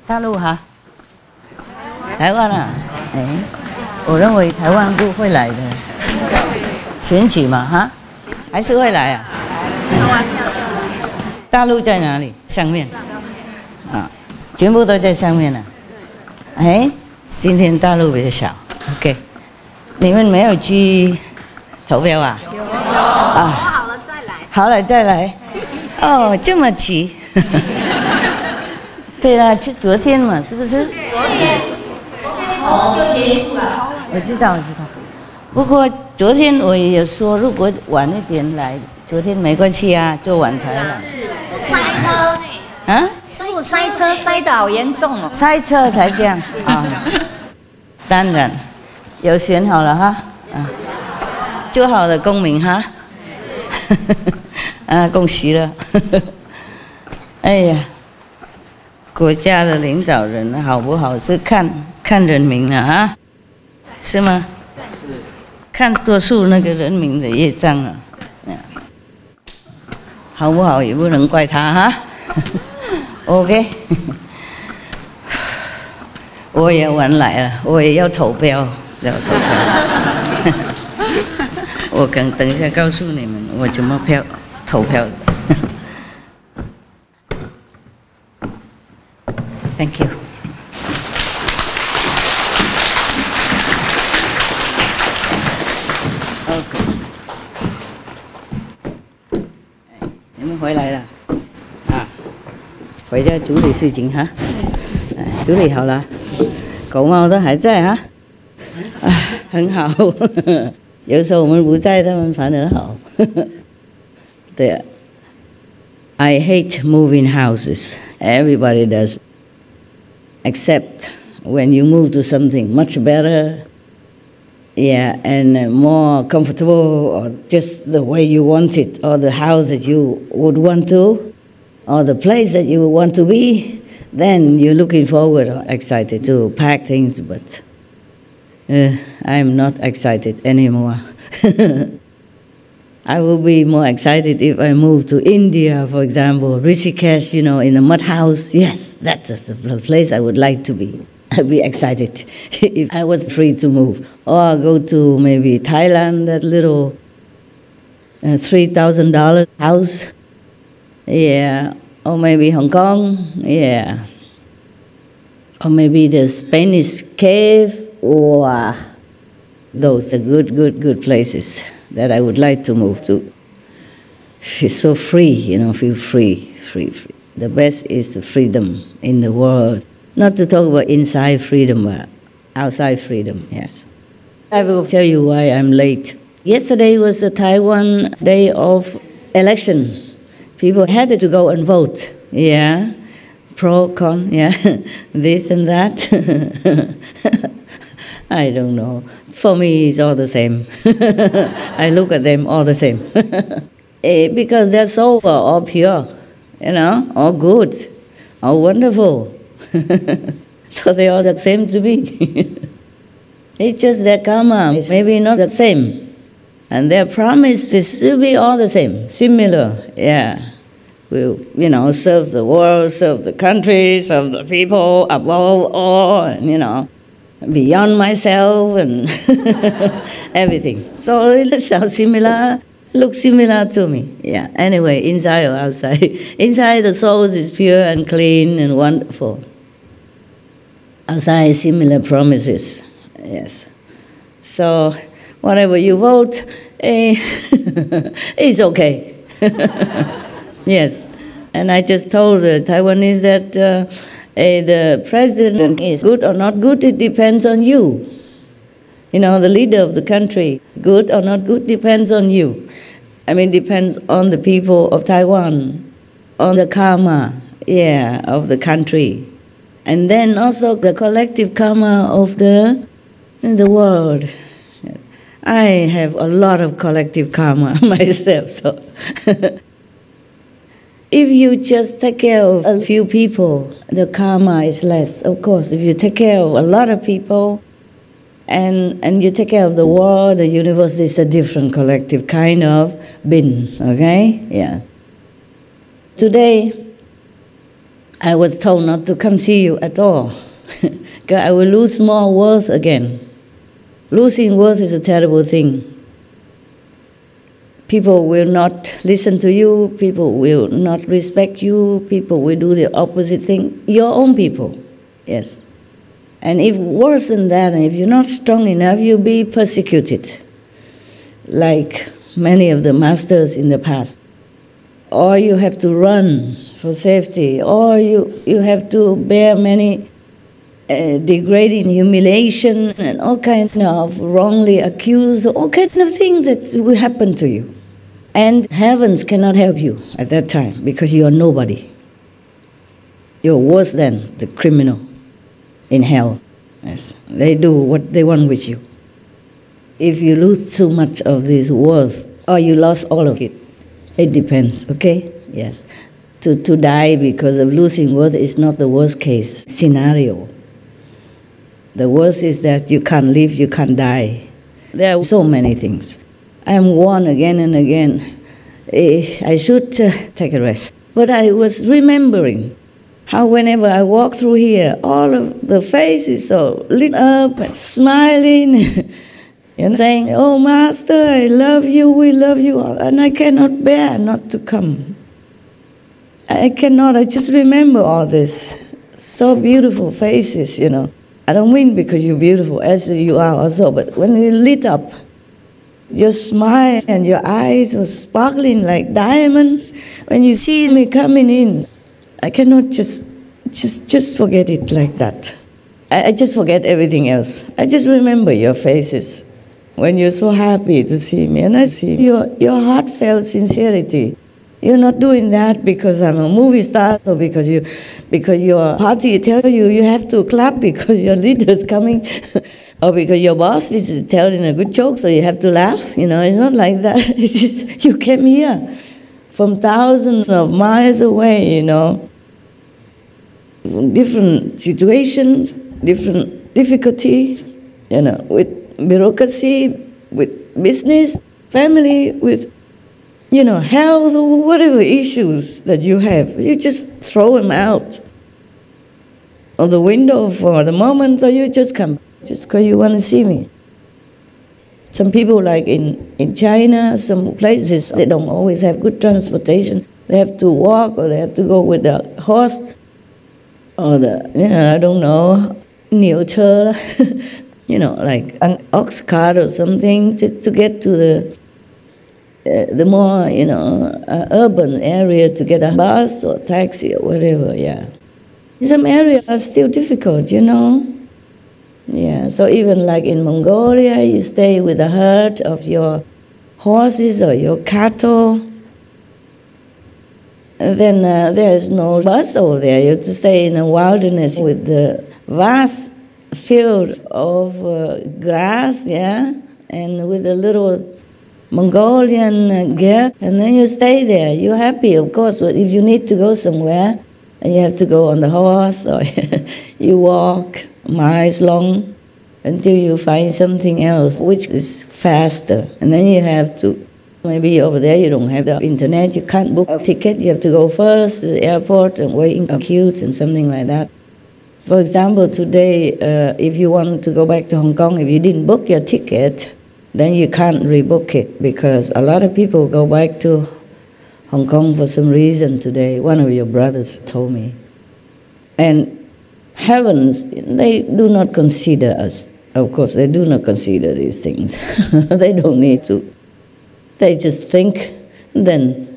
大陆哈？台湾啊？哎，我认为台湾不会来的，选举嘛哈，还是会来啊？大陆在哪里？上面。啊，全部都在上面了。哎，今天大陆比较小 ，OK。你们没有去投票啊？有。啊，好了再来。好了再来。哦，这么急。对啦，就昨天嘛，是不是？昨天就结束了。我知道。不过昨天我也有说，如果晚一点来，昨天没关系啊，就晚才来。塞车呢？啊？师傅塞车塞得好严重哦。塞车才这样啊。当然，有选好了哈，啊，做好的公民哈。啊，恭喜了。哎呀。国家的领导人好不好是看人民的啊，是吗？看多数那个人民的业障啊，好不好也不能怪他哈。OK， 我也晚来了，我也要投票，我等一下告诉你们我怎么投票的。Thank you. OK. 你们回来了啊？回家处理事情哈。处理好了，狗猫都还在哈。啊，很好。有时候我们不在，他们反而好。对啊。I hate moving houses. Everybody does. Except when you move to something much better, yeah, and more comfortable, or just the way you want it, or the house that you would want to, or the place that you want to be, then you're looking forward or excited to pack things, but I'm not excited anymore. I will be more excited if I move to India, for example, Rishikesh, in a mud house. Yes, that's the place I would like to be. I'd be excited if I was free to move. Or go to maybe Thailand, that little $3,000 house. Yeah. Or maybe Hong Kong. Yeah. Or maybe the Spanish cave. Wow. Those are good places that I would like to move to. It's so free, feel free. The best is the freedom in the world. Not to talk about inside freedom, but outside freedom, yes. I will tell you why I'm late. Yesterday was the Taiwan day of election. People had to go and vote, yeah. Pro, con, yeah, this and that. I don't know. For me, it's all the same. I look at them all the same. Because their souls are all pure, all good, all wonderful. So they are the same to me. It's just their karma is maybe not the same. And their promise is to be all the same, similar, yeah. We'll, serve the world, serve the country, serve the people, above all, beyond myself and everything. So it sounds similar, looks similar to me. Yeah. Anyway, inside or outside. Inside the soul is pure and clean and wonderful. Outside similar promises. Yes. So whatever you vote, it's okay. Yes. And I just told the Taiwanese that the president is good or not good, it depends on you. The leader of the country, good or not good, depends on you. Depends on the people of Taiwan, on the karma, of the country. And then also the collective karma of the world. Yes. I have a lot of collective karma myself, so... If you just take care of a few people, the karma is less. Of course, if you take care of a lot of people and you take care of the world, the universe is a different collective kind of being, okay? Yeah. Today, I was told not to come see you at all, because I will lose more worth again. Losing worth is a terrible thing. People will not listen to you, people will not respect you, people will do the opposite thing. Your own people, yes. And if worse than that, if you're not strong enough, you'll be persecuted, like many of the masters in the past. Or you have to run for safety, or you have to bear many degrading humiliations and all kinds of wrongly accused, all kinds of things that will happen to you. And heavens cannot help you at that time because you are nobody. You're worse than the criminal in hell. Yes, they do what they want with you. If you lose too much of this worth, or you lost all of it, it depends, okay? Yes. To die because of losing worth is not the worst case scenario. The worst is that you can't live, you can't die. There are so many things. I'm warned again and again, I should take a rest. But I was remembering how whenever I walk through here, all of the faces are lit up, and smiling, and saying, "Oh, Master, I love you, we love you," and I cannot bear not to come. I cannot, I just remember all this. So beautiful faces, you know. I don't mean because you're beautiful, as you are also, but when you lit up, your smile and your eyes are sparkling like diamonds. When you see me coming in, I cannot just forget it like that. I just forget everything else. I just remember your faces when you're so happy to see me. And I see your heartfelt sincerity. You're not doing that because I'm a movie star or because your party tells you have to clap because your leader's coming or because your boss is telling a good joke so you have to laugh. You know, it's not like that. It's just you came here from thousands of miles away, you know, different situations, different difficulties, you know, with bureaucracy, with business, family, with health, or whatever issues that you have, you just throw them out of the window for the moment, or you just come, just because you want to see me. Some people, like in China, some places, they don't always have good transportation. They have to walk, or they have to go with the horse, or I don't know, 牛车, like an ox cart or something, to get to the more, urban area, to get a bus or taxi or whatever, yeah. Some areas are still difficult, Yeah, so even like in Mongolia, you stay with a herd of your horses or your cattle. And then there's no bus over there. You have to stay in a wilderness with the vast fields of grass, yeah, and with a little Mongolian gear, and then you stay there. You're happy, of course, but if you need to go somewhere, and you have to go on the horse, or you walk miles long until you find something else, which is faster. And then you have to, maybe over there you don't have the internet, you can't book a ticket, you have to go first to the airport and wait in a queue and something like that. For example, today, if you want to go back to Hong Kong, if you didn't book your ticket, then you can't rebook it, because a lot of people go back to Hong Kong for some reason today. One of your brothers told me. And heavens, they do not consider us. Of course, they do not consider these things. They don't need to. They just think, then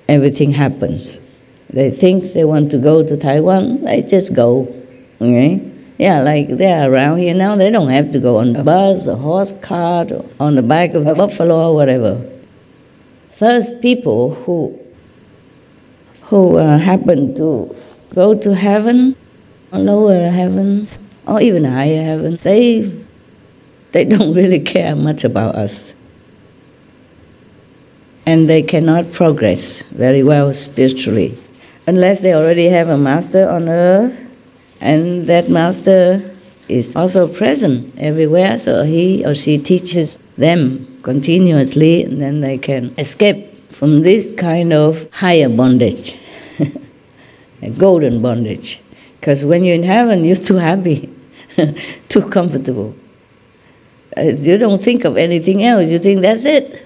everything happens. They think they want to go to Taiwan, they just go, okay? Yeah, like they're around here now, they don't have to go on a bus, a horse cart, or on the back of a buffalo or whatever. Thus, people who happen to go to heaven, or lower heavens, or even higher heavens, they don't really care much about us. And they cannot progress very well spiritually, unless they already have a master on earth, and that master is also present everywhere, so he or she teaches them continuously, and then they can escape from this kind of higher bondage. a golden bondage. Because when you're in heaven, you're too happy, too comfortable. You don't think of anything else. You think that's it.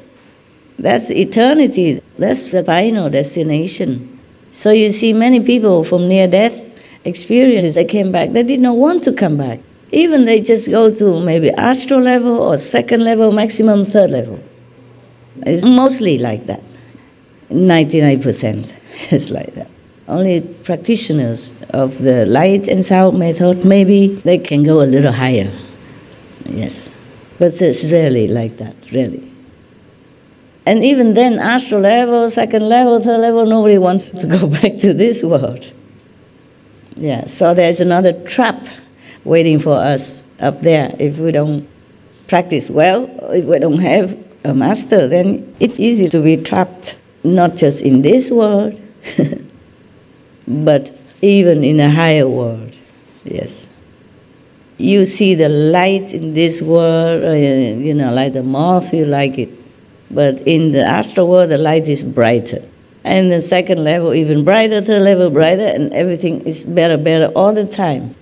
That's eternity. That's the final destination. So you see many people from near-death experiences, they came back. They did not want to come back. Even they just go to maybe astral level or second level, maximum third level. It's mostly like that. 99% is like that. Only practitioners of the light and sound method, maybe they can go a little higher. Yes. But it's rarely like that, really. And even then, astral level, second level, third level, nobody wants to go back to this world. Yeah, so there's another trap waiting for us up there. If we don't practice well, if we don't have a master, then it's easy to be trapped, not just in this world, but even in a higher world. Yes. You see the light in this world, like the moth, you like it. But in the astral world, the light is brighter. And the second level, even brighter, third level, brighter, and everything is better, better all the time.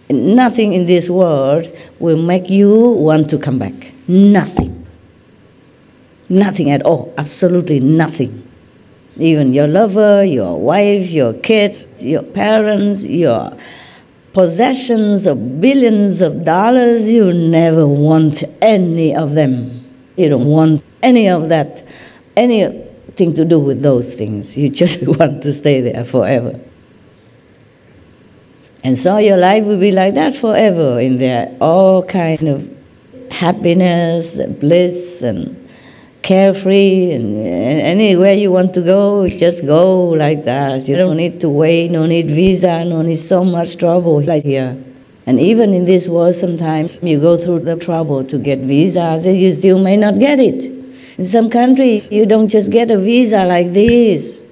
And nothing in this world will make you want to come back. Nothing. Nothing at all, absolutely nothing. Even your lover, your wife, your kids, your parents, your possessions of billions of dollars, you never want any of them. You don't want any of that, anything to do with those things. You just want to stay there forever. And so your life will be like that forever, in there, all kinds of happiness, bliss, and carefree, and anywhere you want to go, just go like that. You don't need to wait, no need visa, no need so much trouble like here. And even in this world, sometimes you go through the trouble to get visas, and you still may not get it. In some countries, you don't just get a visa like this.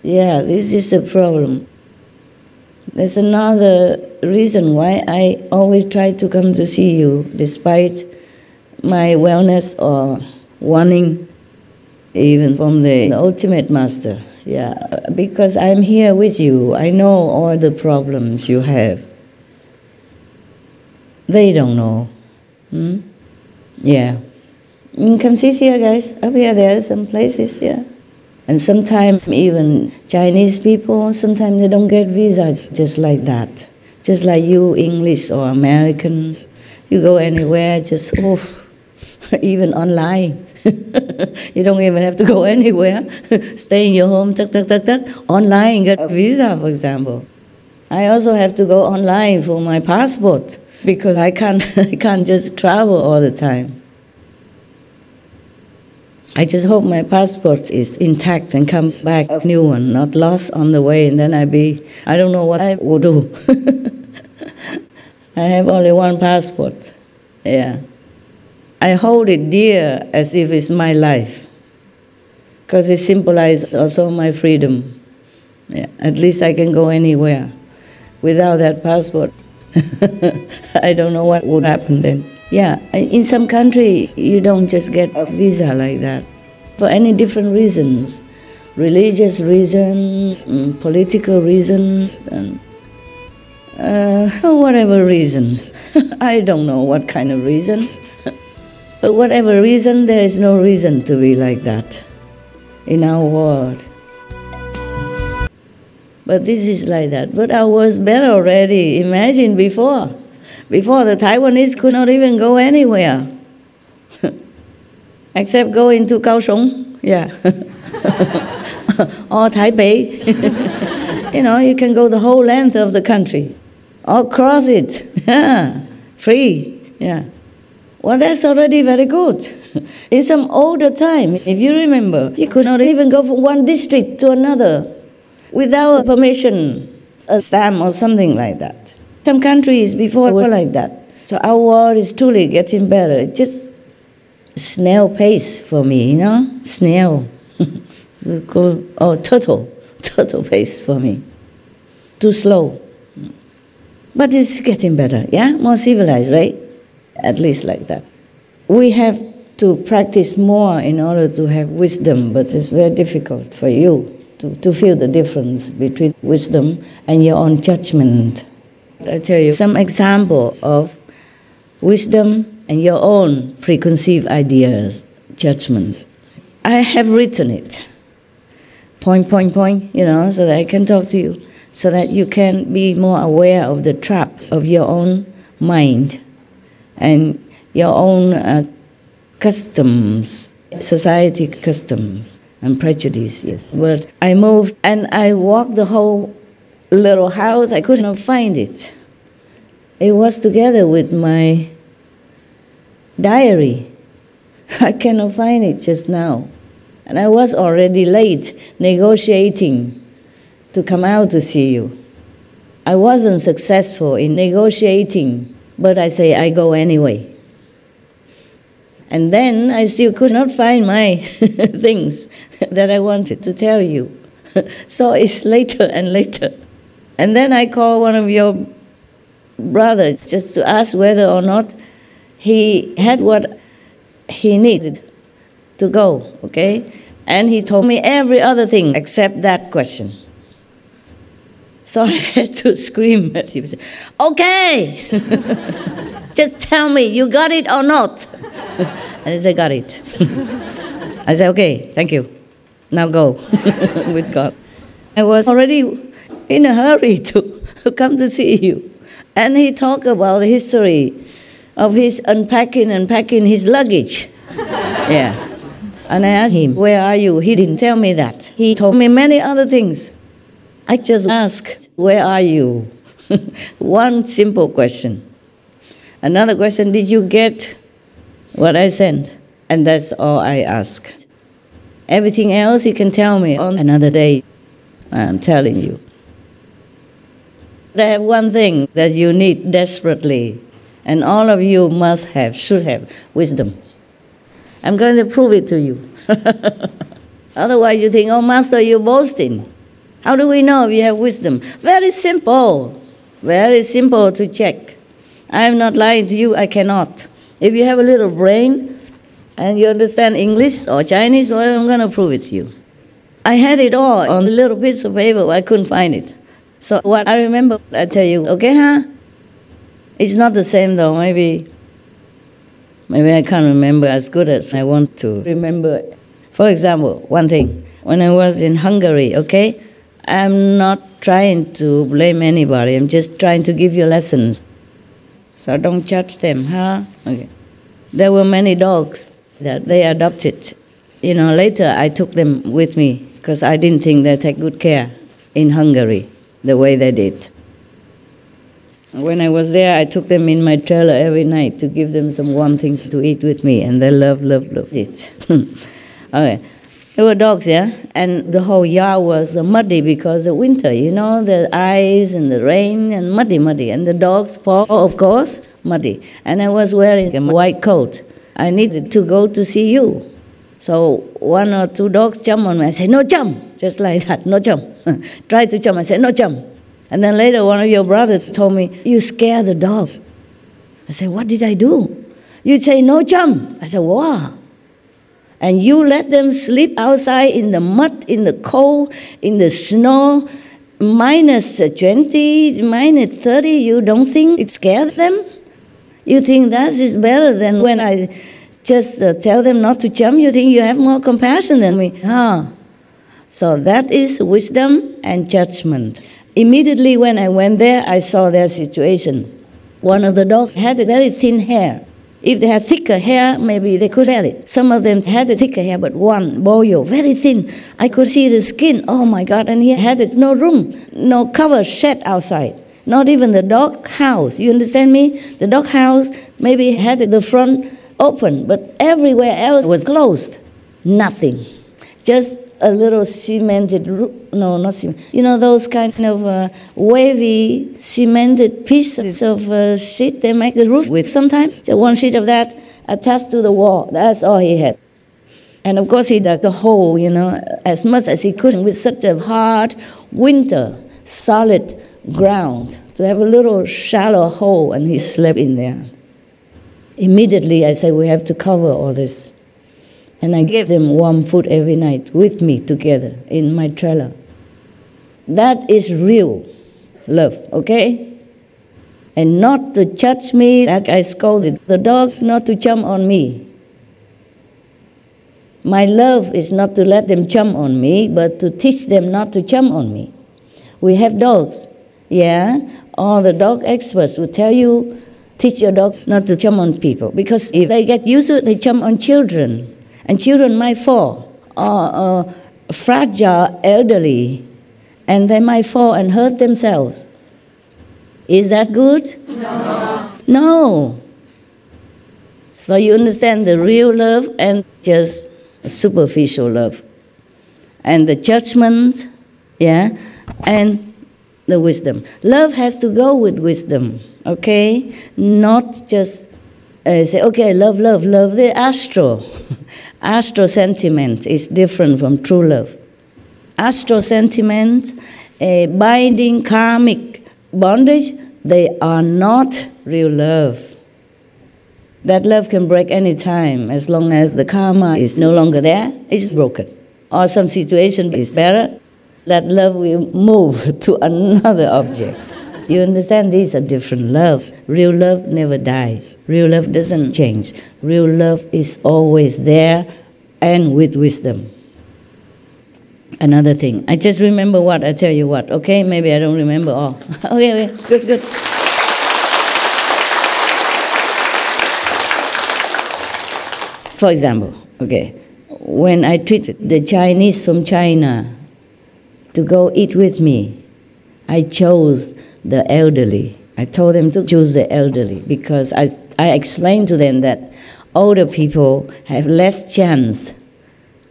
Yeah, this is a problem. There's another reason why I always try to come to see you, despite my wellness or warning, even from the ultimate master. Yeah, because I'm here with you. I know all the problems you have. They don't know. Yeah. Come sit here, guys. Up here, there are some places, yeah. And sometimes even Chinese people, sometimes they don't get visas just like that. Just like you, English or Americans. You go anywhere, just, even online. You don't even have to go anywhere. Stay in your home, online, get a visa, for example. I also have to go online for my passport because I can't just travel all the time. I just hope my passport is intact and comes back a new one, not lost on the way, and then I don't know what I will do. I have only one passport. Yeah. I hold it dear as if it's my life, because it symbolizes also my freedom. Yeah. At least I can go anywhere. Without that passport, I don't know what would happen then. Yeah, in some countries, you don't just get a visa like that for any different reasons. Religious reasons, political reasons, and whatever reasons. I don't know what kind of reasons. But whatever reason, there is no reason to be like that in our world. But this is like that. But our world's better already. Imagine before. Before, the Taiwanese could not even go anywhere. Except go into Kaohsiung. Yeah. Or Taipei. You can go the whole length of the country. Or cross it. Yeah. Free. Yeah. Well, that's already very good. In some older times, if you remember, you could not even go from one district to another without permission, a stamp or something like that. Some countries before were like that. So our world is truly getting better. It's just snail pace for me, Snail. Turtle. Turtle pace for me. Too slow. But it's getting better, yeah? More civilized, right? At least like that. We have to practice more in order to have wisdom, but it's very difficult for you to feel the difference between wisdom and your own judgment. I tell you some examples of wisdom and your own preconceived ideas, judgments. I have written it, point, so that I can talk to you, so that you can be more aware of the traps of your own mind and your own customs, society customs and prejudices. But I moved and I walked the whole little house. I could not find it. It was together with my diary. I cannot find it just now. And I was already late negotiating to come out to see you. I wasn't successful in negotiating, but I say I go anyway. And then I still could not find my things that I wanted to tell you. So it's later and later. And then I called one of your brothers just to ask whether or not he had what he needed to go, okay? And he told me every other thing except that question. So I had to scream at him, okay, just tell me, you got it or not? And he said, got it. I said, okay, thank you. Now go with God. I was already in a hurry to come to see you. And he talked about the history of his unpacking and packing his luggage. Yeah. And I asked him, where are you? He didn't tell me that. He told me many other things. I just asked, where are you? One simple question. Another question, did you get what I sent? And that's all I asked. Everything else he can tell me on another day. I'm telling you. But I have one thing that you need desperately, and all of you must have, should have, wisdom. I'm going to prove it to you. Otherwise you think, oh, Master, you're boasting. How do we know if you have wisdom? Very simple to check. I am not lying to you, I cannot. If you have a little brain and you understand English or Chinese, well, I'm going to prove it to you. I had it all on a little piece of paper, I couldn't find it. So what I remember, I tell you, okay, huh? It's not the same though, maybe I can't remember as good as I want to remember. For example, one thing, when I was in Hungary, okay, I'm not trying to blame anybody, I'm just trying to give you lessons. So don't judge them, huh? Okay. There were many dogs that they adopted. You know, later I took them with me because I didn't think they take good care in Hungary the way they did. When I was there, I took them in my trailer every night to give them some warm things to eat with me, and they loved it. Okay. There were dogs, yeah? And the whole yard was muddy because of winter, you know, the ice and the rain and muddy. And the dogs' paw, of course, muddy. And I was wearing a white coat. I needed to go to see you. So one or two dogs jumped on me. I said, no jump, just like that, no jump. Try to jump. I said, no jump. And then later one of your brothers told me, you scare the dogs. I said, what did I do? You say, no jump. I said, wow. And you let them sleep outside in the mud, in the cold, in the snow, minus 20, minus 30, you don't think it scares them? You think that is better than when I just tell them not to jump? You think you have more compassion than me? So that is wisdom and judgment. Immediately when I went there, I saw their situation. One of the dogs had a very thin hair. If they had thicker hair, maybe they could have it. Some of them had a thicker hair, but one, Boyo, very thin. I could see the skin, oh my God, and he had no room, no cover shed outside. Not even the dog house, you understand me? The dog house maybe had the front open, but everywhere else was closed. Nothing. Just a little cemented roof, no, not cement. You know those kinds of wavy cemented pieces of sheet they make the roof with sometimes? So one sheet of that attached to the wall, that's all he had. And of course he dug a hole, you know, as much as he could with such a hard winter, solid ground, to have a little shallow hole, and he slept in there. Immediately I said, we have to cover all this. And I gave them warm food every night with me together in my trailer. That is real love, okay? And not to judge me like I scolded the dogs, not to jump on me. My love is not to let them jump on me, but to teach them not to jump on me. We have dogs, yeah? All the dog experts will tell you, teach your dogs not to jump on people, because if they get used to it, they jump on children, and children might fall, or fragile elderly, and they might fall and hurt themselves. Is that good? No. No. So you understand the real love and just superficial love. And the judgment, yeah, and the wisdom. Love has to go with wisdom, okay? Not just say, okay, love. The astro sentiment is different from true love. Astro sentiment, binding karmic bondage, they are not real love. That love can break any time as long as the karma is no longer there, it's broken. Or some situation is better, that love will move to another object. You understand? These are different loves. Real love never dies. Real love doesn't change. Real love is always there and with wisdom. Another thing, I just remember what, I tell you what, okay? Maybe I don't remember all. Okay, good. For example, okay, when I treated the Chinese from China to go eat with me, I chose the elderly. I told them to choose the elderly because I explained to them that older people have less chance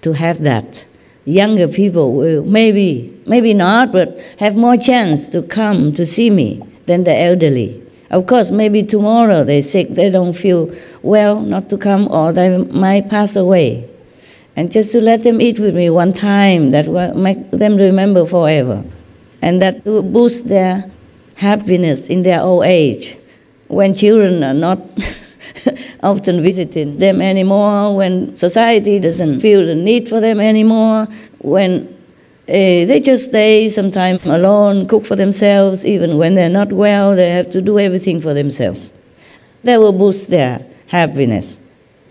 to have that. Younger people will maybe not, but have more chance to come to see me than the elderly. Of course, maybe tomorrow they're sick, they don't feel well not to come, or they might pass away. And just to let them eat with me one time, that will make them remember forever. And that will boost their happiness in their old age, when children are not often visiting them anymore, when society doesn't feel the need for them anymore, when they just stay sometimes alone, cook for themselves, even when they're not well, they have to do everything for themselves. That will boost their happiness.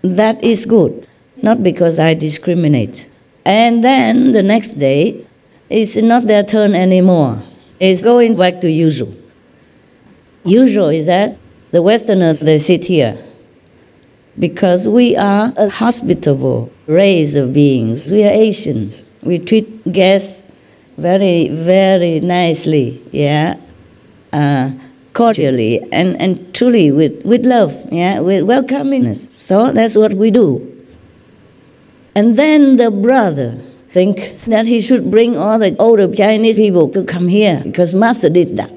That is good, not because I discriminate. And then the next day, it's not their turn anymore. It's going back to usual. Usual is that the Westerners, they sit here because we are a hospitable race of beings. We are Asians. We treat guests very, very nicely, yeah, cordially and truly with love, yeah, with welcomingness. So that's what we do. And then the brother thinks that he should bring all the older Chinese people to come here because Master did that.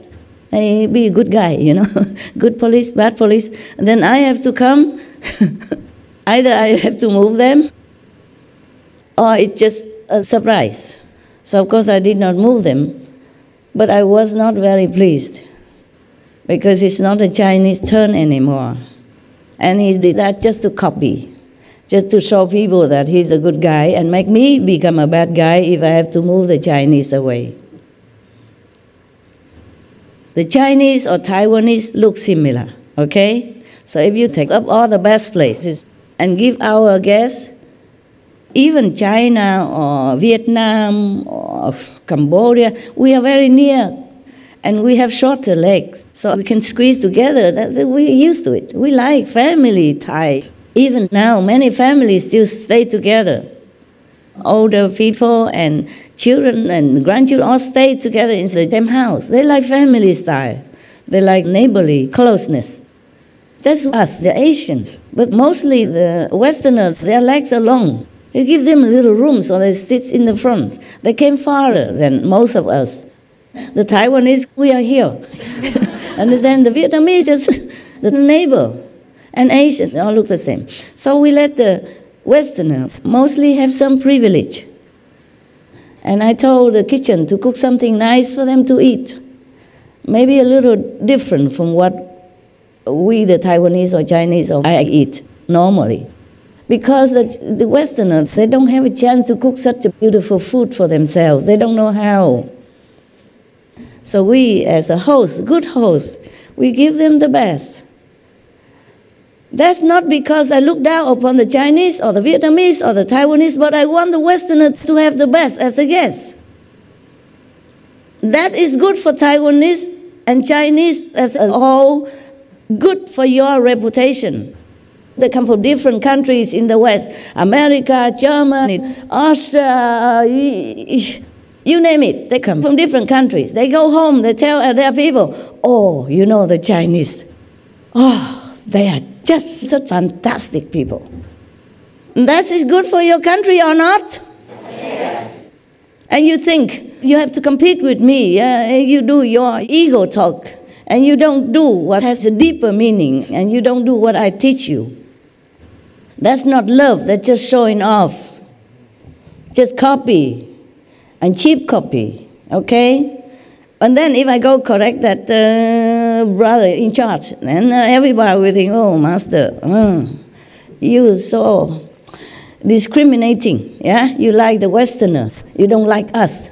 Hey, be a good guy, you know, good police, bad police. And then I have to come. Either I have to move them, or it's just a surprise. So of course I did not move them, but I was not very pleased because it's not a Chinese turn anymore. And he did that just to copy, just to show people that he's a good guy and make me become a bad guy if I have to move the Chinese away. The Chinese or Taiwanese look similar, okay? So if you take up all the best places and give our guests, even China or Vietnam or Cambodia, we are very near and we have shorter legs. So we can squeeze together. We're used to it. We like family ties. Even now, many families still stay together. Older people and children and grandchildren all stay together in the same house. They like family style. They like neighborly closeness. That's us, the Asians. But mostly the Westerners, their legs are long. You give them a little room so they sit in the front. They came farther than most of us. The Taiwanese, we are here. Understand? The Vietnamese, just the neighbor. And Asians, they all look the same. So we let the Westerners mostly have some privilege. And I told the kitchen to cook something nice for them to eat. Maybe a little different from what we, the Taiwanese or Chinese, or I eat normally. Because the Westerners, they don't have a chance to cook such a beautiful food for themselves. They don't know how. So we, as a host, good host, we give them the best. That's not because I look down upon the Chinese or the Vietnamese or the Taiwanese, but I want the Westerners to have the best as the guests. That is good for Taiwanese and Chinese as a whole, good for your reputation. They come from different countries in the West, America, Germany, Austria, you name it. They come from different countries. They go home, they tell their people, oh, you know the Chinese. Oh, they are just such fantastic people. That is good for your country or not? Yes. And you think you have to compete with me. You do your ego talk. And you don't do what has a deeper meaning. And you don't do what I teach you. That's not love. That's just showing off. Just copy. And cheap copy. Okay? And then if I go correct that brother in charge, then everybody will think, oh, master, you so discriminating. Yeah? You like the Westerners. You don't like us.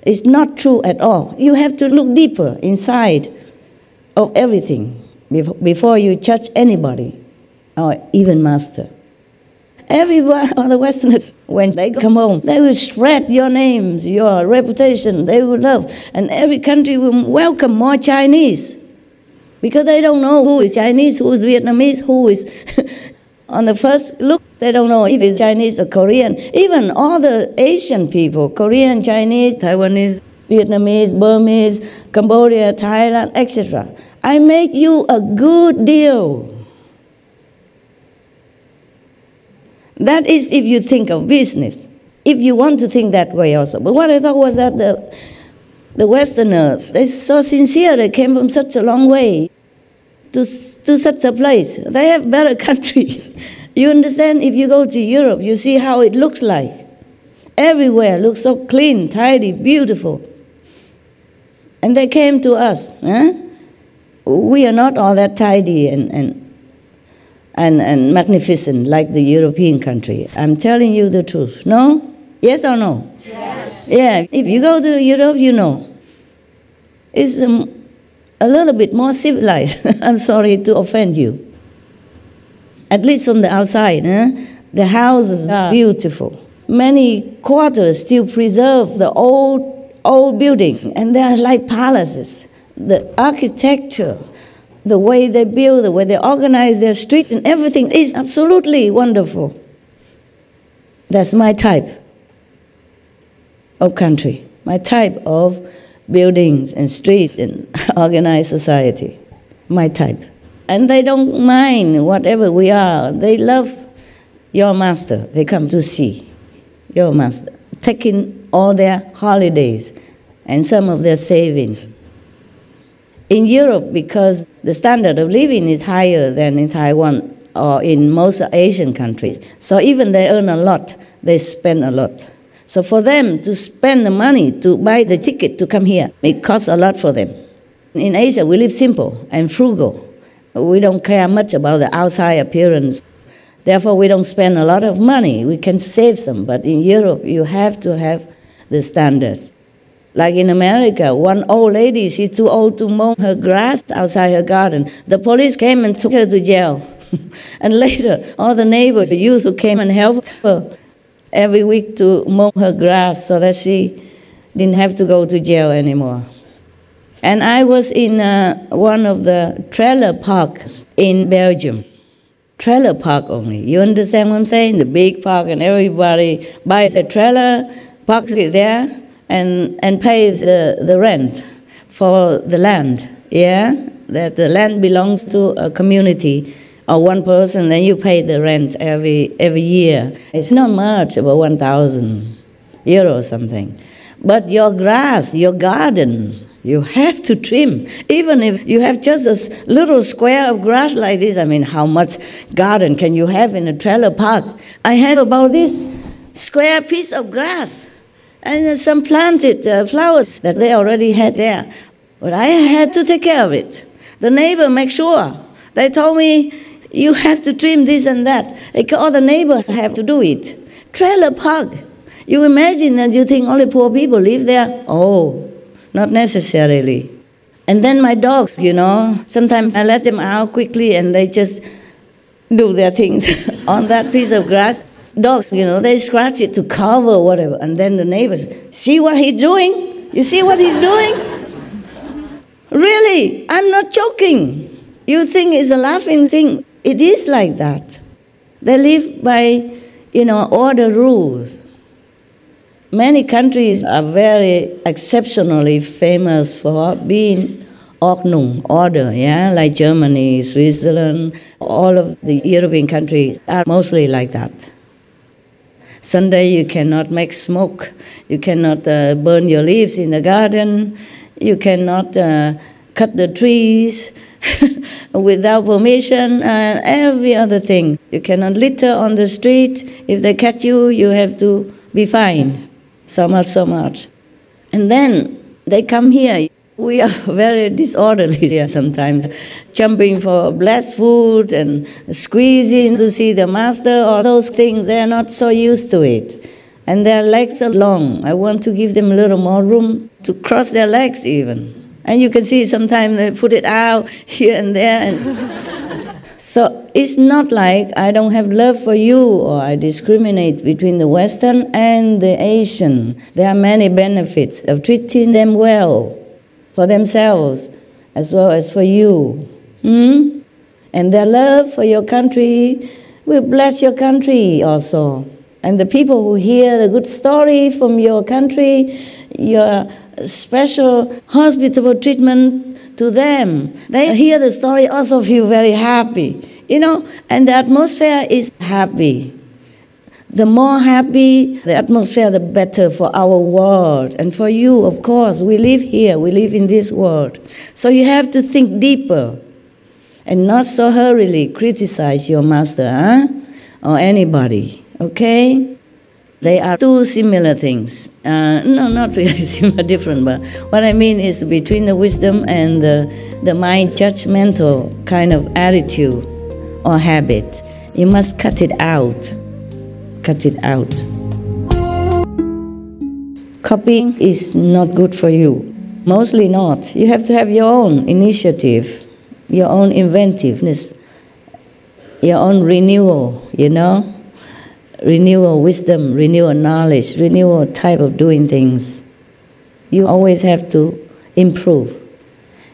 It's not true at all. You have to look deeper inside of everything before you judge anybody, or even master. Everyone, all the Westerners, when they come home, they will spread your names, your reputation, they will love. And every country will welcome more Chinese. Because they don't know who is Chinese, who is Vietnamese, who is... On the first look, they don't know if it's Chinese or Korean. Even all the Asian people, Korean, Chinese, Taiwanese, Vietnamese, Burmese, Cambodia, Thailand, etc. I make you a good deal. That is if you think of business. If you want to think that way also. But what I thought was that the Westerners, they're so sincere, they came from such a long way to such a place. They have better countries. You understand? If you go to Europe, you see how it looks like. Everywhere looks so clean, tidy, beautiful. And they came to us. We are not all that tidy and magnificent like the European countries. I'm telling you the truth. No? Yes or no? Yes. Yeah, if you go to Europe, you know. It's a little bit more civilized. I'm sorry to offend you. At least from the outside, the houses are beautiful. Many quarters still preserve the old buildings, and they are like palaces. The architecture, the way they build, the way they organize their streets, and everything is absolutely wonderful. That's my type of country, my type of buildings and streets and organized society, my type. And they don't mind whatever we are. They love your master. They come to see your master, taking all their holidays and some of their savings. In Europe, because the standard of living is higher than in Taiwan or in most Asian countries, so even they earn a lot, they spend a lot. So for them to spend the money to buy the ticket to come here, it costs a lot for them. In Asia, we live simple and frugal. We don't care much about the outside appearance. Therefore, we don't spend a lot of money. We can save some. But in Europe, you have to have the standards. Like in America, one old lady, she's too old to mow her grass outside her garden. The police came and took her to jail. And later, all the neighbors, the youth who came and helped her every week to mow her grass so that she didn't have to go to jail anymore. And I was in one of the trailer parks in Belgium. Trailer park only. You understand what I'm saying? The big park, and everybody buys a trailer, parks it there, and pays the rent for the land. Yeah? That the land belongs to a community or one person, then you pay the rent every year. It's not much, about 1,000 euros or something. But your grass, your garden, you have to trim. Even if you have just a little square of grass like this, I mean, how much garden can you have in a trailer park? I had about this square piece of grass and some planted flowers that they already had there. But I had to take care of it. The neighbor made sure. They told me, You have to trim this and that. Like all the neighbors have to do it. Trailer park. You imagine that you think only poor people live there? Oh, not necessarily. And then my dogs, sometimes I let them out quickly and they just do their things on that piece of grass. Dogs, they scratch it to cover whatever. And then the neighbors, see what he's doing? You see what he's doing? Really, I'm not joking. You think it's a laughing thing. It is like that. They live by, all the rules. Many countries are very exceptionally famous for being Ordnung, order, like Germany, Switzerland, all of the European countries are mostly like that. Sunday you cannot make smoke, you cannot burn your leaves in the garden, you cannot cut the trees without permission, and every other thing. You cannot litter on the street. If they catch you, you have to be fined so much. And then they come here. We are very disorderly here sometimes, jumping for blessed food and squeezing to see the master, all those things. They are not so used to it. And their legs are long. I want to give them a little more room to cross their legs even. And you can see sometimes they put it out here and there. And so it's not like I don't have love for you or I discriminate between the Western and the Asian. There are many benefits of treating them well for themselves as well as for you. And their love for your country will bless your country also. And the people who hear the good story from your country, your special hospitable treatment to them, they hear the story also feel very happy, and the atmosphere is happy. The more happy the atmosphere, the better for our world. And for you, of course, we live here, we live in this world. So you have to think deeper and not so hurriedly criticize your master, or anybody, okay? They are two similar things. No, not really similar, different, but what I mean is between the wisdom and the mind's judgmental kind of attitude or habit. You must cut it out. Cut it out. Copying is not good for you. Mostly not. You have to have your own initiative, your own inventiveness, your own renewal, renewal wisdom, renewal knowledge, renewal type of doing things. You always have to improve.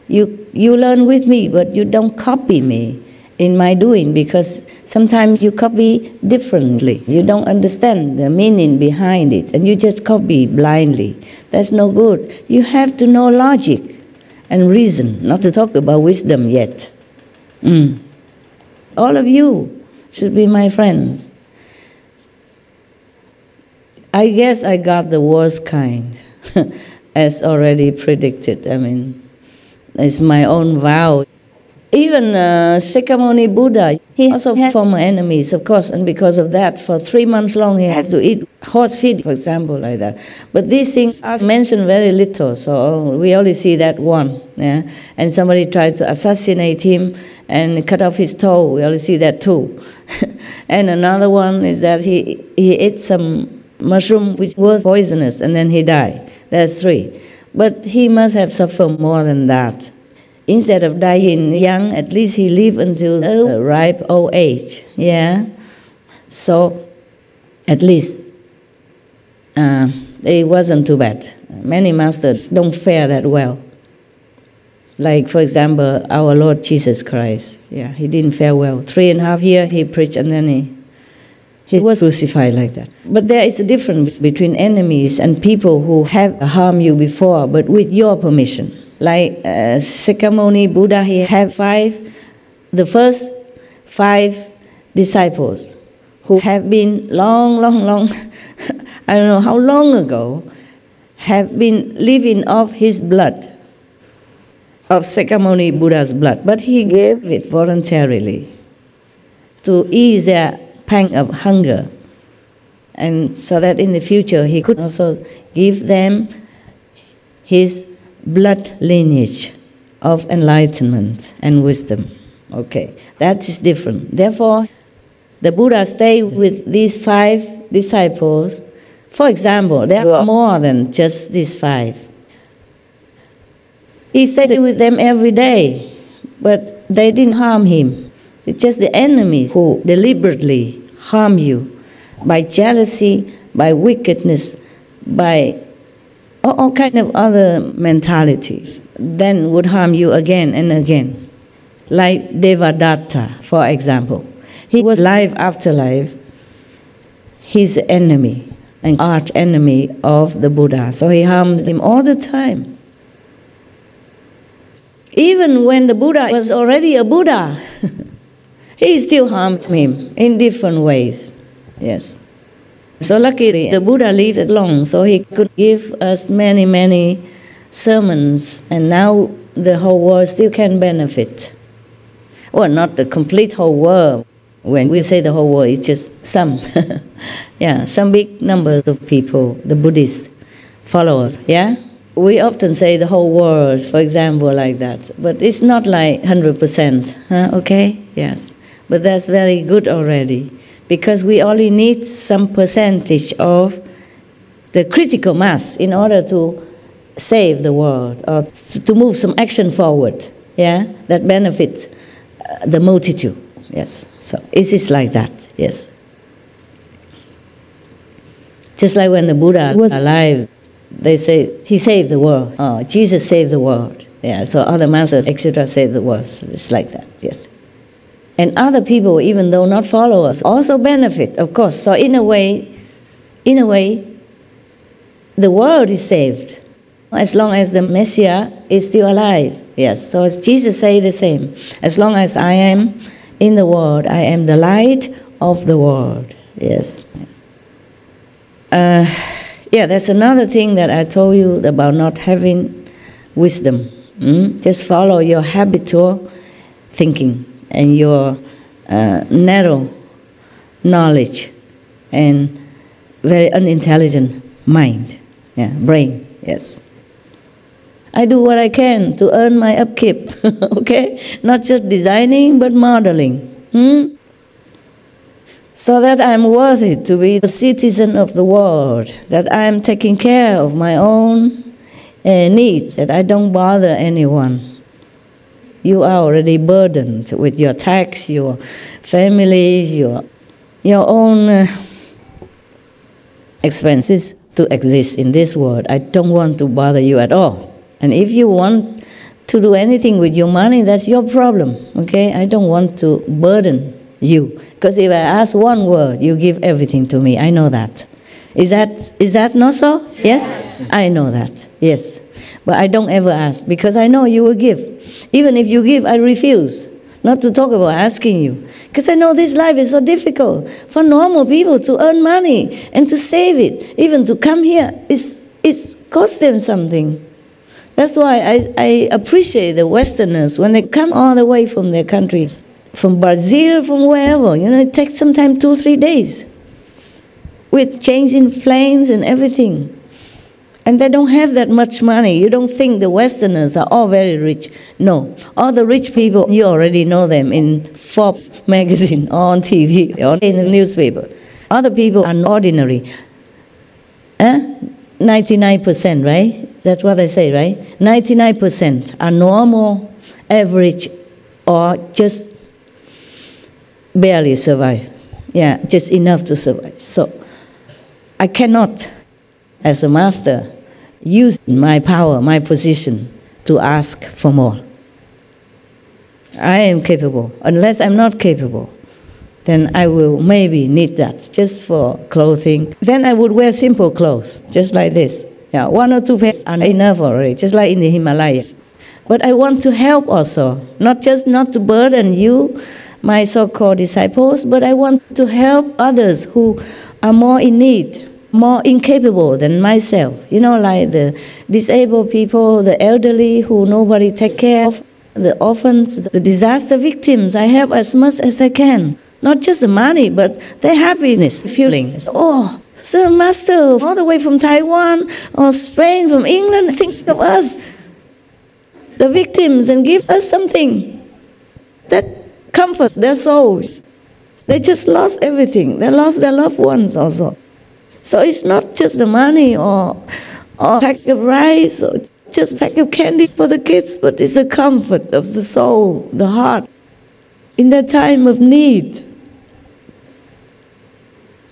You learn with me, but you don't copy me in my doing, because sometimes you copy differently. You don't understand the meaning behind it, and you just copy blindly. That's no good. You have to know logic and reason, not to talk about wisdom yet. All of you should be my friends. I guess I got the worst kind, as already predicted. I mean, it's my own vow. Even Shakyamuni Buddha, he also had former enemies, of course, and because of that, for 3 months long, he has to eat horse feed, for example, like that. But these things are mentioned very little, so we only see that one. Yeah? And somebody tried to assassinate him and cut off his toe. We only see that too. And another one is that he ate some mushroom which was poisonous, and then he died. That's 3. But he must have suffered more than that. Instead of dying young, at least he lived until a ripe old age. Yeah? So, at least it wasn't too bad. Many masters don't fare that well. Like, for example, our Lord Jesus Christ. Yeah, he didn't fare well. 3.5 years he preached, and then he was crucified like that. But there is a difference between enemies and people who have harmed you before, but with your permission. Like Shakyamuni Buddha, he had the first 5 disciples who have been long, I don't know how long ago, have been living off his blood, of Shakyamuni Buddha's blood. But he gave it voluntarily to ease their pang of hunger, and so that in the future he could also give them his blood lineage of enlightenment and wisdom. Okay, that is different. Therefore, the Buddha stayed with these 5 disciples. For example, there are more than just these 5. He stayed with them every day, but they didn't harm him. It's just the enemies who deliberately harm you by jealousy, by wickedness, by all kinds of other mentalities, then would harm you again and again. Like Devadatta, for example. He was life after life his enemy, an arch enemy of the Buddha. So he harmed him all the time. Even when the Buddha was already a Buddha, he still harmed him in different ways. Yes. So luckily, the Buddha lived long, so he could give us many, many sermons, and now the whole world still can benefit. Well, not the complete whole world. When we say the whole world, it's just some. Yeah, some big numbers of people, the Buddhist followers, yeah? We often say the whole world, for example, like that. But it's not like 100%, okay? Yes. But that's very good already, because we only need some percentage of the critical mass in order to save the world, or to move some action forward, yeah? That benefits the multitude, yes. So it is like that, yes. Just like when the Buddha was alive, they say he saved the world. Oh, Jesus saved the world. Yeah, so other masters, etc., saved the world. So it's like that, yes. And other people, even though not followers, also benefit, of course. So in a way, the world is saved as long as the Messiah is still alive. Yes. So as Jesus say the same. As long as I am in the world, I am the light of the world. Yes. Yeah, that's another thing that I told you about not having wisdom. Just follow your habitual thinking and your narrow knowledge and very unintelligent mind, brain, yes. I do what I can to earn my upkeep, okay? Not just designing, but modeling. So that I'm worthy to be a citizen of the world, that I'm taking care of my own needs, that I don't bother anyone. You are already burdened with your tax, your families, your own expenses to exist in this world. I don't want to bother you at all. And if you want to do anything with your money, that's your problem, okay? I don't want to burden you. Because if I ask one word, you give everything to me. I know that. Is that not so? Yes? I know that, yes. But I don't ever ask, because I know you will give. Even if you give, I refuse not to talk about asking you. Because I know this life is so difficult for normal people to earn money and to save it. Even to come here, it costs them something. That's why I appreciate the Westerners when they come all the way from their countries, from Brazil, from wherever. You know, it takes sometimes 2-3 days with changing planes and everything. And they don't have that much money. You don't think the Westerners are all very rich. No. All the rich people, you already know them in Forbes magazine, or on TV, or in the newspaper. Other people are ordinary. 99%, right? That's what I say, right? 99% are normal, average, or just barely survive. Yeah, just enough to survive. So I cannot, as a master, use my power, my position, to ask for more. I am capable. Unless I'm not capable, then I will maybe need that just for clothing. Then I would wear simple clothes, just like this. Yeah, 1 or 2 pairs are enough already, just like in the Himalayas. But I want to help also, not just not to burden you, my so-called disciples, but I want to help others who are more in need, more incapable than myself. You know, like the disabled people, the elderly who nobody takes care of, the orphans, the disaster victims. I help as much as I can. Not just the money, but their happiness, feelings. Oh, so master, all the way from Taiwan or Spain, from England, think of us, the victims, and give us something. That comfort their souls. They just lost everything. They lost their loved ones also. So it's not just the money or pack of rice or just pack of candy for the kids, but it's the comfort of the soul, the heart, in that time of need.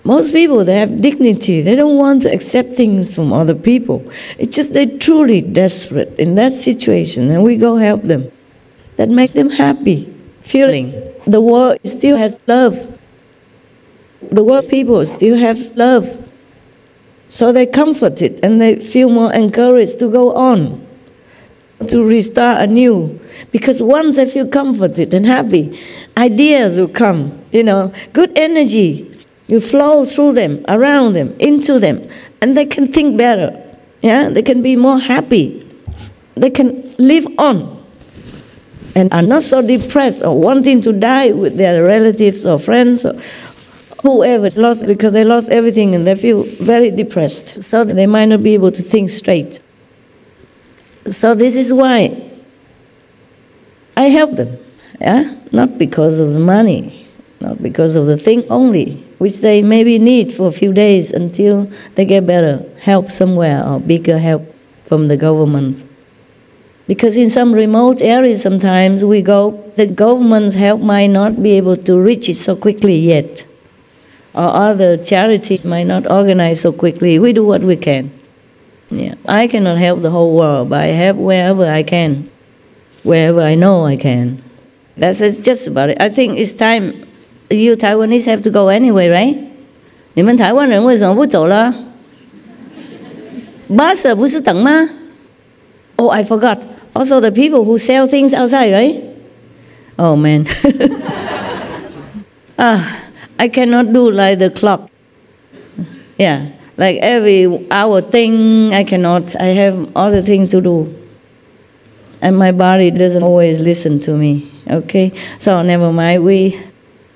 Most people, they have dignity. They don't want to accept things from other people. It's just they're truly desperate in that situation, and we go help them. That makes them happy, feeling the world still has love. The world people still have love. So they comforted and they feel more encouraged to go on, to restart anew. Because once they feel comforted and happy, ideas will come, good energy. You flow through them, around them, into them, and they can think better. Yeah, they can be more happy. They can live on and are not so depressed or wanting to die with their relatives or friends or whoever lost, because they lost everything and they feel very depressed. So they might not be able to think straight. So this is why I help them. Yeah? Not because of the money, not because of the thing only, which they maybe need for a few days until they get better help somewhere or bigger help from the government. Because in some remote areas sometimes we go, the government's help might not be able to reach it so quickly yet. Or other charities might not organize so quickly. We do what we can. Yeah. I cannot help the whole world, but I help wherever I can, wherever I know I can. That's just about it. I think it's time. You Taiwanese have to go anyway, right? 你们台湾人为什么不走了？ bus 不是等吗？ Oh, I forgot. Also the people who sell things outside, right? Oh man. I cannot do like the clock. Yeah, like every hour thing, I cannot. I have other things to do. And my body doesn't always listen to me, okay? So never mind, we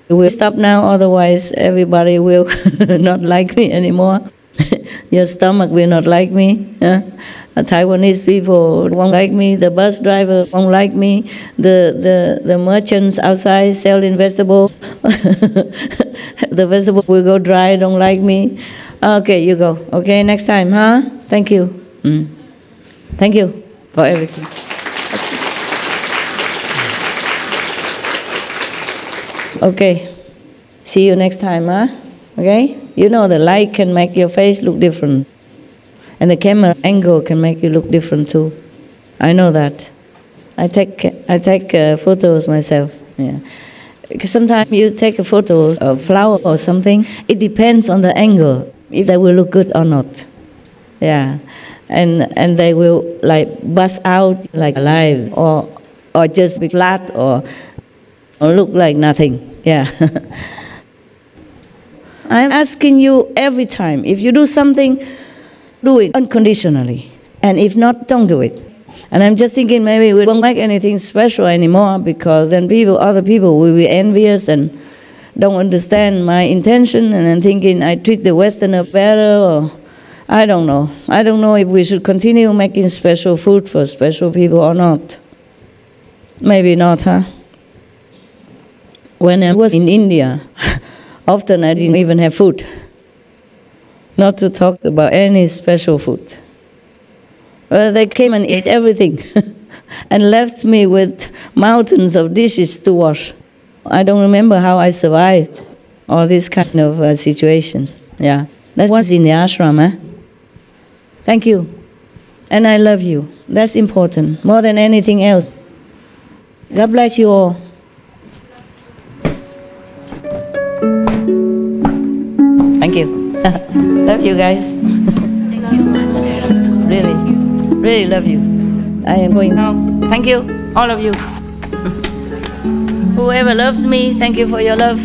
will stop now, otherwise everybody will not like me anymore. Your stomach will not like me. Taiwanese people won't like me. The bus driver won't like me. The merchants outside selling vegetables, the vegetables will go dry, don't like me. Okay, you go. Okay, next time, huh? Thank you. Thank you for everything. Okay, see you next time, huh? Okay? You know the light can make your face look different. And the camera angle can make you look different too. I know that. I take photos myself. Yeah. Because sometimes you take a photo of a flower or something, it depends on the angle, if they will look good or not. Yeah. And they will like bust out like alive or just be flat or look like nothing. Yeah. I'm asking you every time, if you do something, do it unconditionally. And if not, don't do it. And I'm just thinking maybe we won't make anything special anymore, because then other people will be envious and don't understand my intention, and then thinking I treat the Westerner better, or I don't know. I don't know if we should continue making special food for special people or not. Maybe not, huh? When I was in India, often I didn't even have food. Not to talk about any special food. Well, they came and ate everything and left me with mountains of dishes to wash. I don't remember how I survived all these kind of situations. Yeah, that was in the ashram. Eh? Thank you. And I love you. That's important, more than anything else. God bless you all. Thank you. Love you guys. Thank you, Master. Really love you. I am going now. Thank you, all of you. Whoever loves me, thank you for your love.